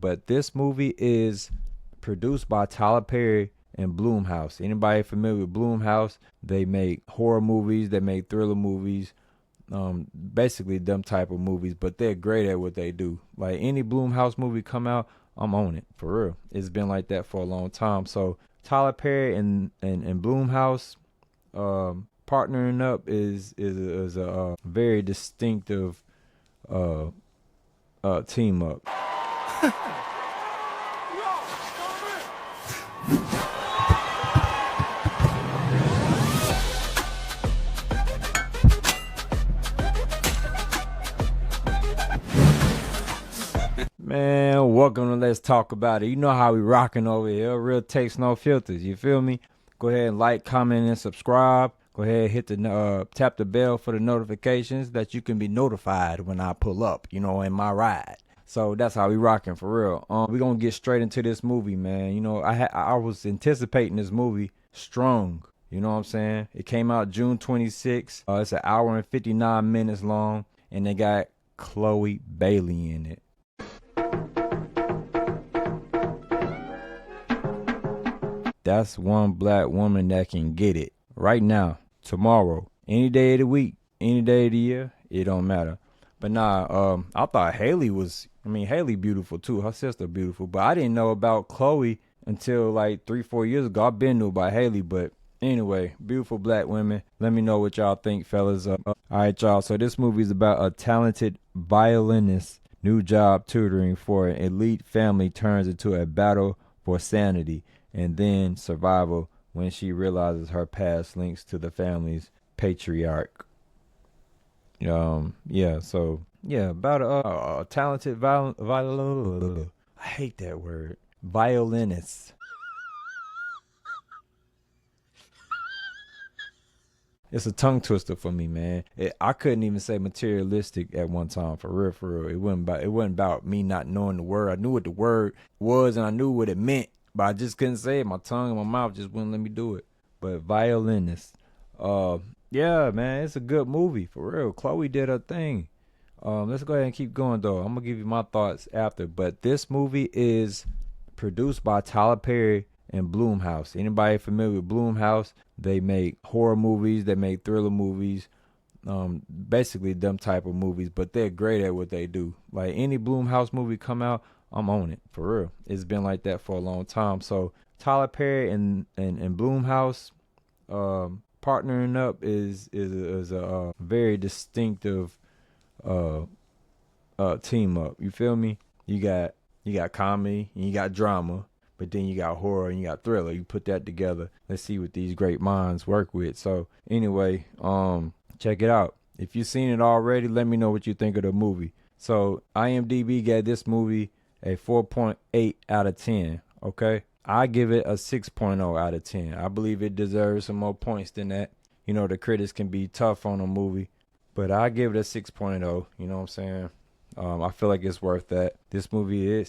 But this movie is produced by Tyler Perry and Blum. Anybody familiar with Blum? They make horror movies, they make thriller movies, basically them type of movies, but they're great at what they do. Like any Blumhouse movie come out, I'm on it for real. It's been like that for a long time. So Tyler Perry and Blumhouse partnering up is a very distinctive team up. Man, welcome to Let's Talk About It. You know how we rocking over here. Real takes, no filters. You feel me? Go ahead and like, comment, and subscribe. Go ahead and hit the tap the bell for the notifications that you can be notified when I pull up, in my ride. So that's how we rocking for real. We're gonna get straight into this movie, man. I was anticipating this movie, Strung. You know what I'm saying? It came out June 26th. It's an hour and 59 minutes long, and they got Chloe Bailey in it. That's one black woman that can get it right now, tomorrow, any day of the week, any day of the year. It don't matter. But nah, I thought Haley beautiful too. Her sister beautiful, but I didn't know about Chloe until like 3-4 years ago. I've been knew about Haley, but anyway, beautiful black women. Let me know what y'all think, fellas. All right, y'all. So this movie is about a talented violinist. New job tutoring for an elite family turns into a battle for sanity and then survival when she realizes her past links to the family's patriarch. About a talented I hate that word. Violinist. It's a tongue twister for me, man. I couldn't even say materialistic at one time, for real, for real. It wasn't about me not knowing the word. I knew what the word was and I knew what it meant, but I just couldn't say it. My tongue and my mouth just wouldn't let me do it. But violinist. Yeah, man, it's a good movie, for real. Chloe did her thing. Let's go ahead and keep going, though. I'm going to give you my thoughts after. But this movie is produced by Tyler Perry and Blumhouse. Anybody familiar with Blumhouse? They make horror movies, they make thriller movies, basically them type of movies, but they're great at what they do. Like any Blumhouse movie come out, I'm on it, for real. It's been like that for a long time. So Tyler Perry and Blumhouse partnering up is a very distinctive team up. You feel me? You got comedy and you got drama, but then you got horror and you got thriller. You put that together. Let's see what these great minds work with. So anyway, check it out. If you've seen it already, let me know what you think of the movie. So IMDb gave this movie a 4.8 out of 10. Okay, I give it a 6.0 out of 10. I believe it deserves some more points than that. The critics can be tough on a movie, but I give it a 6.0. You know what I'm saying? I feel like it's worth that. This movie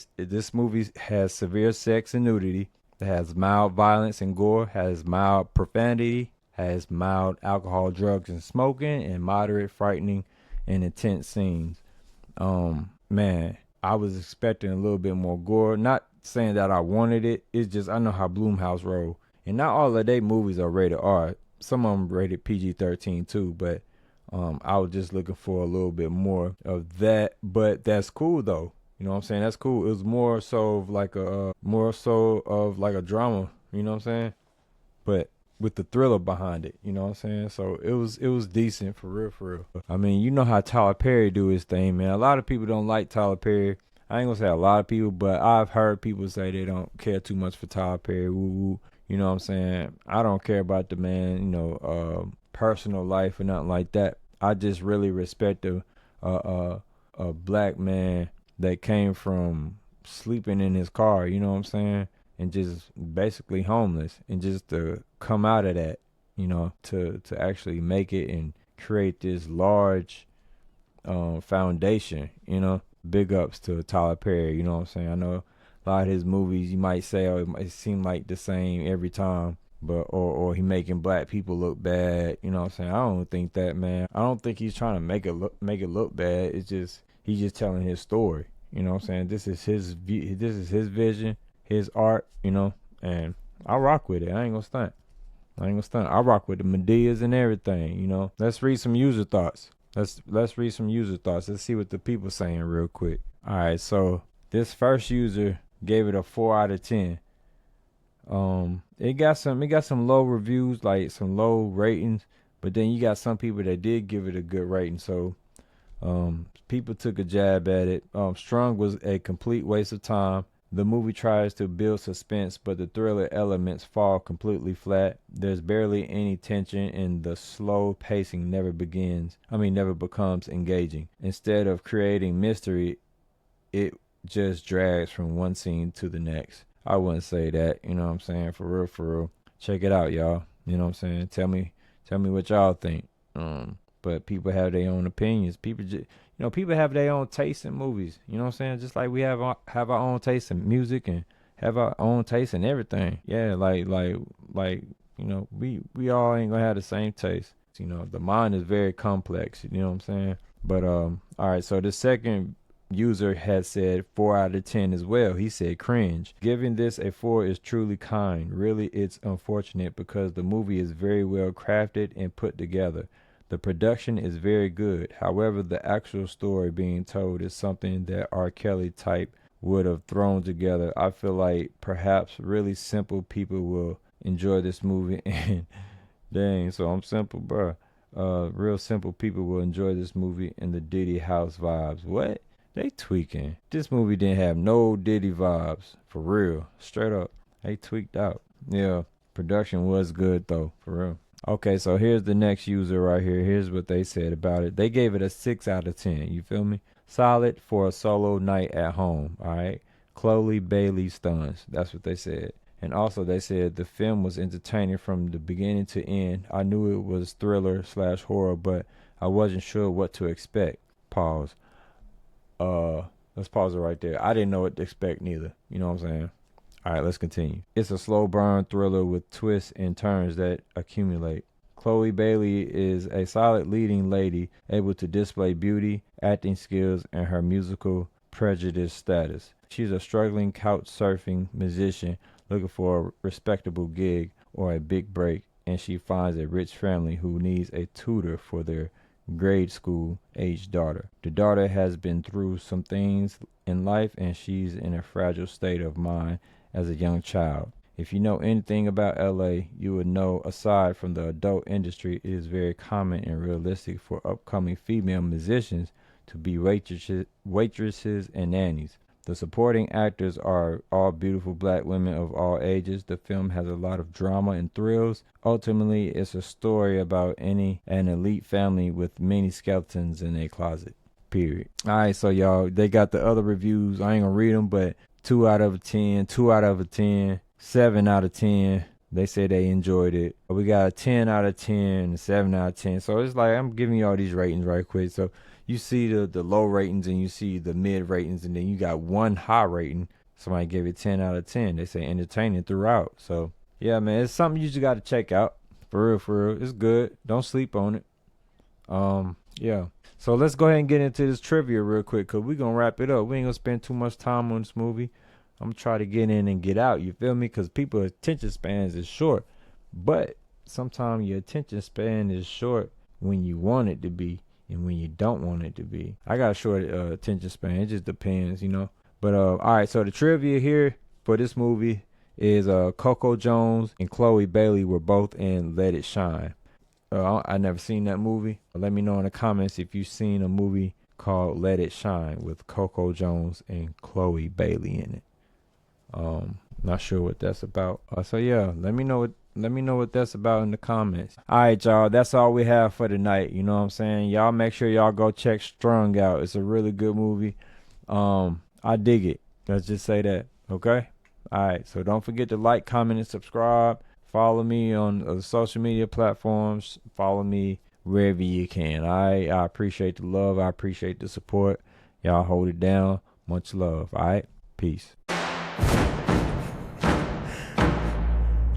has severe sex and nudity. It has mild violence and gore. Has mild profanity. Has mild alcohol, drugs, and smoking, and moderate, frightening, and intense scenes. Man, I was expecting a little bit more gore. Not saying that I wanted it. It's just I know how Blumhouse roll, and not all of their movies are rated R. Some of them rated PG-13 too, but I was just looking for a little bit more of that, but that's cool though. You know what I'm saying? That's cool. It was more so of like a drama. You know what I'm saying? But with the thriller behind it. You know what I'm saying? So it was decent, for real, for real. I mean, you know how Tyler Perry do his thing, man. A lot of people don't like Tyler Perry. I ain't gonna say a lot of people, but I've heard people say they don't care too much for Tyler Perry. Woo woo. You know what I'm saying? I don't care about the man, personal life or nothing like that. I just really respect a black man that came from sleeping in his car, you know what I'm saying, and just basically homeless, and just to come out of that, to actually make it and create this large foundation, Big ups to Tyler Perry, you know what I'm saying? I know a lot of his movies, you might say, it might seem like the same every time, but or he making black people look bad, you know what I'm saying? I don't think he's trying to make it look bad. It's just he's just telling his story, You know what I'm saying? This is his view, this is his vision, his art, you know, and I rock with it. I ain't gonna stunt. I rock with the Medeas and everything, you know. Let's read some user thoughts. Let's read some user thoughts. Let's see what the people saying real quick. All right, so this first user gave it a 4 out of 10. It got some low reviews, like some low ratings, but then you got some people that did give it a good rating. So people took a jab at it. Strung was a complete waste of time. The movie tries to build suspense, but the thriller elements fall completely flat. There's barely any tension, and the slow pacing never becomes engaging. Instead of creating mystery, it just drags from one scene to the next. I wouldn't say that, you know what I'm saying? For real. Check it out, y'all. You know what I'm saying? Tell me what y'all think. But people have their own opinions. People have their own taste in movies. You know what I'm saying? Just like we have our own taste in music and have our own taste in everything. Yeah, like you know, we all ain't gonna have the same taste. You know, the mind is very complex. You know what I'm saying? But all right. So the second user had said 4 out of 10 as well. He said cringe. Giving this a 4 is truly kind. Really, it's unfortunate because the movie is very well crafted and put together. The production is very good. However, the actual story being told is something that R. Kelly type would have thrown together. I feel like perhaps really simple people will enjoy this movie. And dang, so I'm simple, bro. Real simple people will enjoy this movie and the Diddy house vibes. What? They tweaking. This movie didn't have no Diddy vibes. For real. Straight up. They tweaked out. Yeah. Production was good though. For real. Okay, so here's the next user right here. Here's what they said about it. They gave it a 6 out of 10. You feel me? Solid for a solo night at home. All right. Chloe Bailey stunts. That's what they said. And also they said the film was entertaining from the beginning to end. I knew it was thriller/horror, but I wasn't sure what to expect. Pause. Let's pause it right there. I didn't know what to expect neither. You know what I'm saying? All right, let's continue. It's a slow burn thriller with twists and turns that accumulate. Chloe Bailey is a solid leading lady, able to display beauty, acting skills, and her musical prejudice status. She's a struggling couch surfing musician looking for a respectable gig or a big break, and she finds a rich family who needs a tutor for their grade school age daughter. The daughter has been through some things in life, and she's in a fragile state of mind as a young child. If you know anything about LA, you would know aside from the adult industry, it is very common and realistic for upcoming female musicians to be waitresses and nannies. The supporting actors are all beautiful black women of all ages. The film has a lot of drama and thrills. Ultimately, it's a story about an elite family with many skeletons in their closet. Period. All right, so y'all, they got the other reviews. I ain't gonna read them, but 2 out of 10, 2 out of 10, 7 out of 10. They say they enjoyed it. We got a 10 out of 10, 7 out of 10. So it's like I'm giving you all these ratings right quick. So you see the low ratings and you see the mid ratings, and then you got one high rating. Somebody gave it 10 out of 10. They say entertaining throughout. So yeah, man, it's something you just got to check out. For real. It's good. Don't sleep on it. Yeah. So let's go ahead and get into this trivia real quick, because we're going to wrap it up. We ain't going to spend too much time on this movie. I'm going to try to get in and get out. You feel me? Because people's attention spans is short. But sometimes your attention span is short when you want it to be and when you don't want it to be. I got a short attention span. It just depends, you know. But all right, so the trivia here for this movie is Coco Jones and Chloe Bailey were both in Let It Shine. I never seen that movie. Let me know in the comments if you've seen a movie called Let It Shine with Coco Jones and Chloe Bailey in it. Not sure what that's about. So yeah, let me know what that's about in the comments. All right, y'all, that's all we have for tonight. You know what I'm saying? Y'all make sure y'all go check Strung out. It's a really good movie. I dig it. Let's just say that. Okay? All right, so don't forget to like, comment, and subscribe. Follow me on the social media platforms. Follow me wherever you can. I appreciate the love. I appreciate the support. Y'all hold it down. Much love. All right? Peace.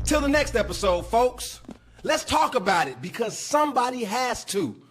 Till the next episode, folks. Let's talk about it, because somebody has to.